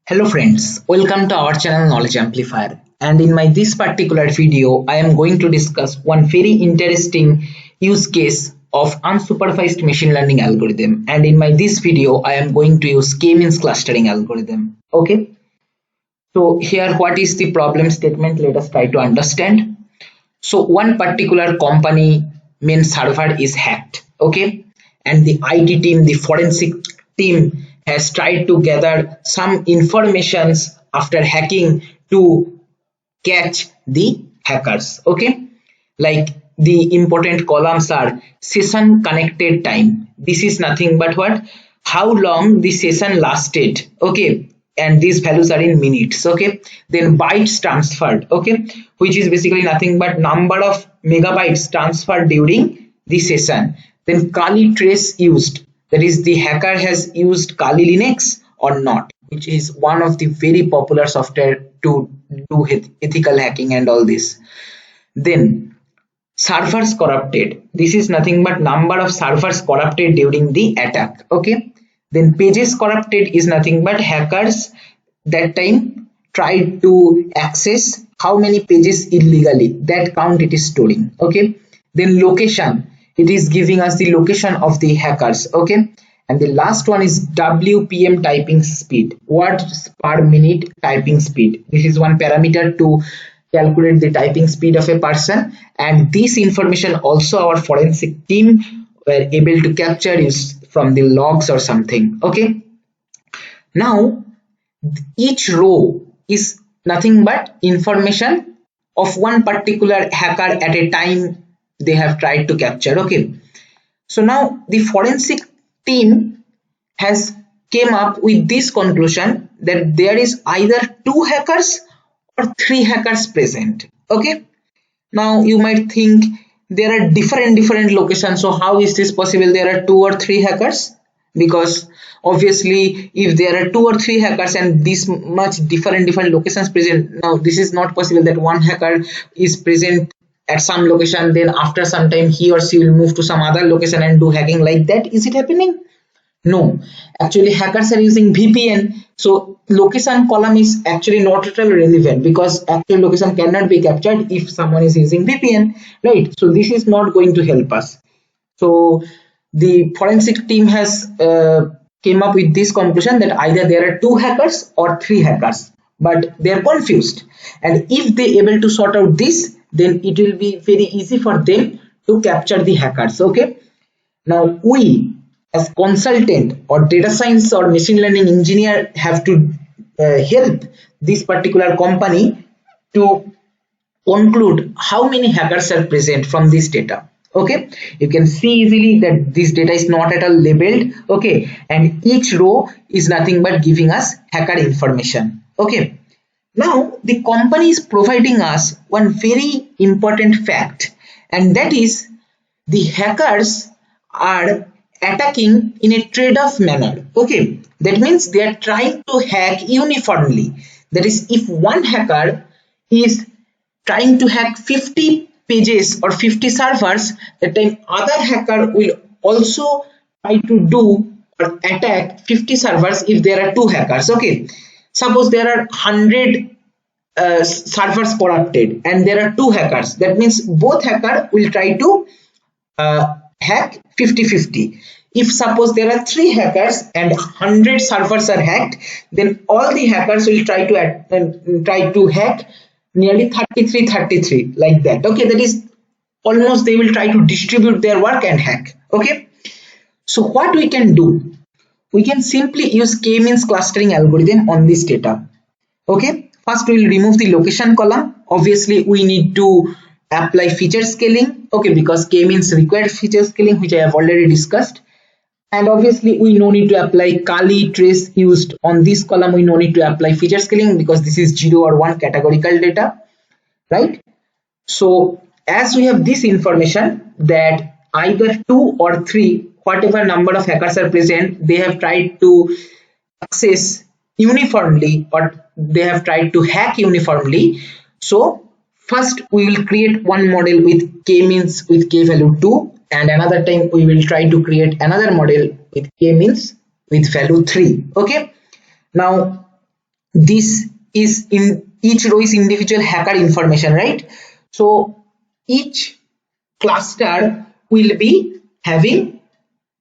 Hello friends, welcome to our channel Knowledge Amplifier, and in my this particular video I am going to discuss one very interesting use case of unsupervised machine learning algorithm, and in my this video I am going to use k-means clustering algorithm. Okay, so here what is the problem statement? Let us try to understand. So one particular company main server is hacked, okay, and the IT team, the forensic team has tried to gather some informations after hacking to catch the hackers, okay. Like the important columns are session connected time. This is nothing but what, how long the session lasted, okay, and these values are in minutes, okay. Then bytes transferred, okay, which is basically nothing but number of megabytes transferred during the session. Then Kali trace used, that is the hacker has used Kali Linux or not, which is one of the very popular software to do ethical hacking and all this. Then servers corrupted, this is nothing but number of servers corrupted during the attack, okay. Then pages corrupted is nothing but hackers that time tried to access how many pages illegally, that count it is storing, okay. Then location, it is giving us the location of the hackers, okay. And the last one is WPM typing speed, words per minute typing speed. This is one parameter to calculate the typing speed of a person, and this information also our forensic team were able to capture is from the logs or something, okay. Now each row is nothing but information of one particular hacker at a time they have tried to capture, okay. So now the forensic team has came up with this conclusion that there is either two hackers or three hackers present, okay. Now you might think there are different locations, so how is this possible there are two or three hackers? Because obviously if there are two or three hackers and this much different locations present, now this is not possible that one hacker is present at some location, then after some time he or she will move to some other location and do hacking like that. Is it happening? No, actually hackers are using VPN, so location column is actually not at all relevant because actual location cannot be captured if someone is using VPN, right? So this is not going to help us. So the forensic team has came up with this conclusion that either there are two hackers or three hackers, but they are confused, and if they able to sort out this, then it will be very easy for them to capture the hackers, okay. Now we as consultant or data science or machine learning engineer have to help this particular company to conclude how many hackers are present from this data, okay. You can see easily that this data is not at all labeled, okay, and each row is nothing but giving us hacker information, okay. Now the company is providing us one very important fact, and that is the hackers are attacking in a trade-off manner, okay. That means they are trying to hack uniformly. That is, if one hacker is trying to hack 50 pages or 50 servers, that time other hacker will also try to do or attack 50 servers if there are two hackers, okay. Suppose there are 100 servers corrupted and there are two hackers, that means both hacker will try to hack 50-50. If suppose there are three hackers and 100 servers are hacked, then all the hackers will try to hack nearly 33 like that, okay. That is almost they will try to distribute their work and hack, okay. So what we can do, we can simply use k-means clustering algorithm on this data, okay. First we will remove the location column. Obviously we need to apply feature scaling, okay, because k-means required feature scaling, which I have already discussed. And obviously we no need to apply Kali trace used on this column, we no need to apply feature scaling because this is 0 or 1 categorical data, right? So as we have this information that either 2 or 3, whatever number of hackers are present, they have tried to access uniformly or they have tried to hack uniformly. So first we will create one model with k-means with k value 2, and another time we will try to create another model with k-means with value 3, okay. Now this is in each row is individual hacker information, right? So each cluster will be having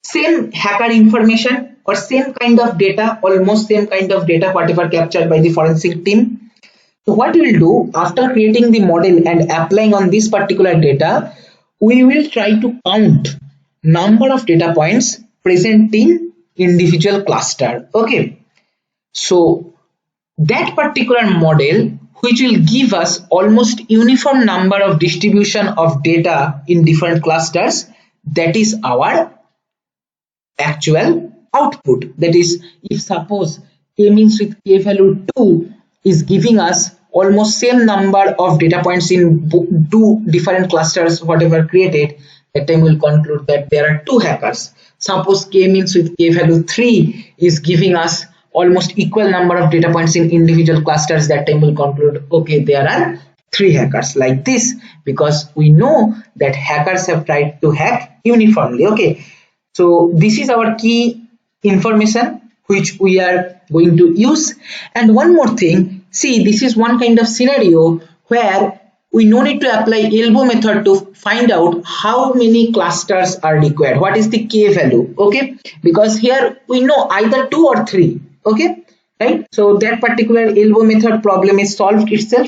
same hacker information or same kind of data, almost same kind of data whatever captured by the forensic team. So what we'll do after creating the model and applying on this particular data, we will try to count number of data points present in individual cluster. Okay, so that particular model which will give us almost uniform number of distribution of data in different clusters, that is our actual output. That is, if suppose k means with k value 2 is giving us almost same number of data points in two different clusters whatever created, that time we'll conclude that there are two hackers. Suppose k means with k value 3 is giving us almost equal number of data points in individual clusters, that time we'll conclude okay, there are three hackers, like this, because we know that hackers have tried to hack uniformly. Okay, so this is our key information which we are going to use. And one more thing, see, this is one kind of scenario where we no need to apply elbow method to find out how many clusters are required, what is the k value. Okay, because here we know either 2 or 3. Okay, right? So that particular elbow method problem is solved itself.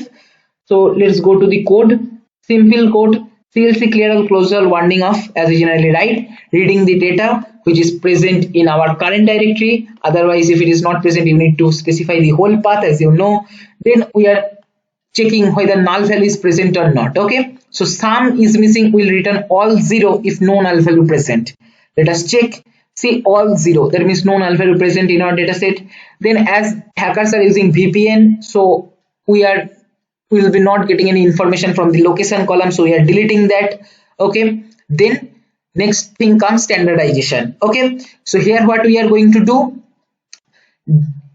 So let's go to the code. Simple code. CLC clear all close all warning off, as we generally write, reading the data which is present in our current directory. Otherwise, if it is not present, you need to specify the whole path, as you know. Then we are checking whether null value is present or not. Okay, so sum is missing, will return all 0 if no null value present. Let us check. See, all 0, that means no null value present in our data set. Then as hackers are using VPN, so we will be not getting any information from the location column, so we are deleting that. Okay, then next thing comes standardization. Okay, so here what we are going to do,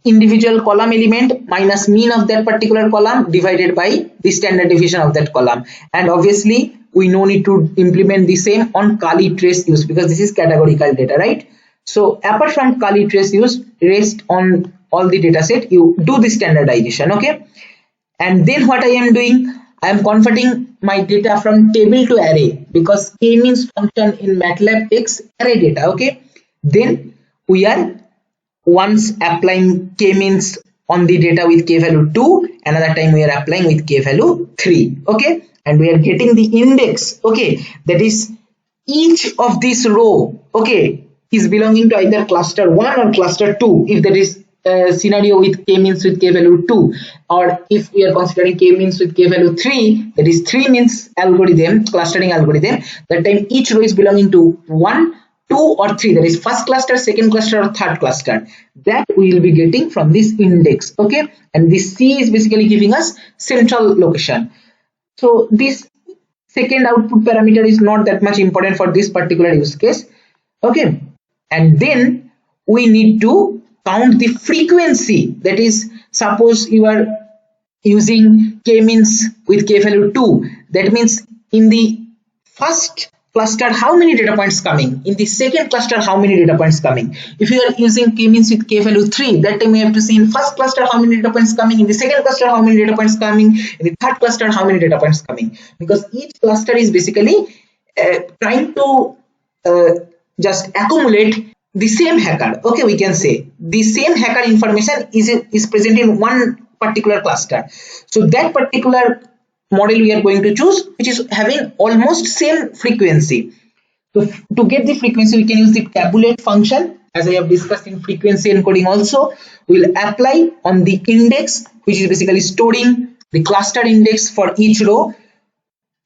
individual column element minus mean of that particular column divided by the standard deviation of that column. And obviously we no need to implement the same on Kali trace use, because this is categorical data, right? So apart from Kali trace use, rest on all the data set you do the standardization. Okay, and then what I am doing, I am converting my data from table to array, because k-means function in MATLAB takes array data. Okay, then we are once applying k-means on the data with k value 2, another time we are applying with k value 3. Okay, and we are getting the index. Okay, that is each of this row, okay, is belonging to either cluster 1 or cluster 2 if there is scenario with k means with k value 2, or if we are considering k means with k value 3, that is 3 means algorithm, clustering algorithm, that time each row is belonging to 1, 2 or 3, that is first cluster, second cluster or third cluster, that we will be getting from this index. Okay, and this C is basically giving us central location. So this second output parameter is not that much important for this particular use case. Okay, and then we need to count the frequency, that is, suppose you are using k means with k value 2, that means in the first cluster how many data points coming, in the second cluster how many data points coming. If you are using k means with k value 3, that time we have to see in first cluster how many data points coming, in the second cluster how many data points coming, in the third cluster how many data points coming, because each cluster is basically trying to just accumulate the same hacker. Okay, we can say the same hacker information is present in one particular cluster. So that particular model we are going to choose which is having almost same frequency. So to get the frequency we can use the tabulate function, as I have discussed in frequency encoding also. We will apply on the index, which is basically storing the cluster index for each row,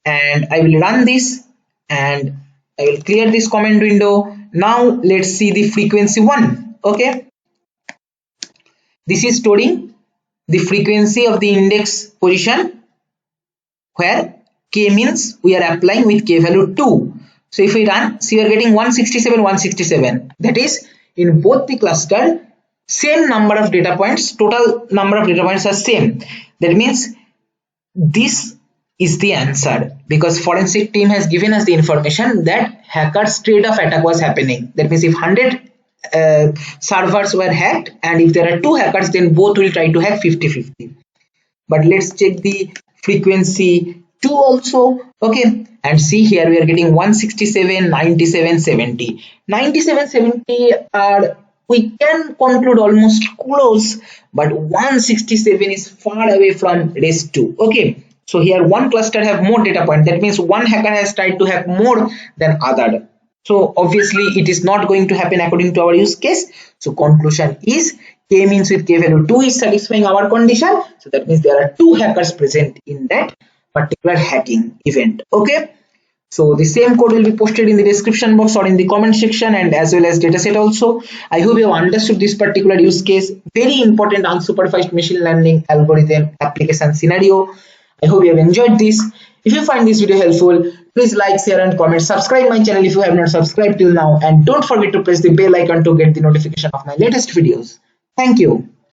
and I will run this and I will clear this comment window. Now let's see the frequency 1. Okay, this is storing the frequency of the index position, where k means we are applying with k value 2. So if we run, see, we are getting 167, 167. That is, in both the cluster same number of data points, total number of data points are same. That means this is the answer, because forensic team has given us the information that hackers trade-off attack was happening. That means if 100 servers were hacked, and if there are two hackers, then both will try to hack 50-50. But let's check the frequency 2 also. Okay, and see here we are getting 167, 97, 70. 97, 70 are, we can conclude, almost close, but 167 is far away from rest 2. Okay, so here one cluster have more data point, that means one hacker has tried to hack more than other. So obviously it is not going to happen according to our use case. So conclusion is k means with k value 2 is satisfying our condition. So that means there are two hackers present in that particular hacking event. Okay, so the same code will be posted in the description box or in the comment section, and as well as dataset also. I hope you have understood this particular use case, very important unsupervised machine learning algorithm application scenario. I hope you have enjoyed this. If you find this video helpful, please like, share and comment. Subscribe my channel if you have not subscribed till now, and don't forget to press the bell icon to get the notification of my latest videos. Thank you.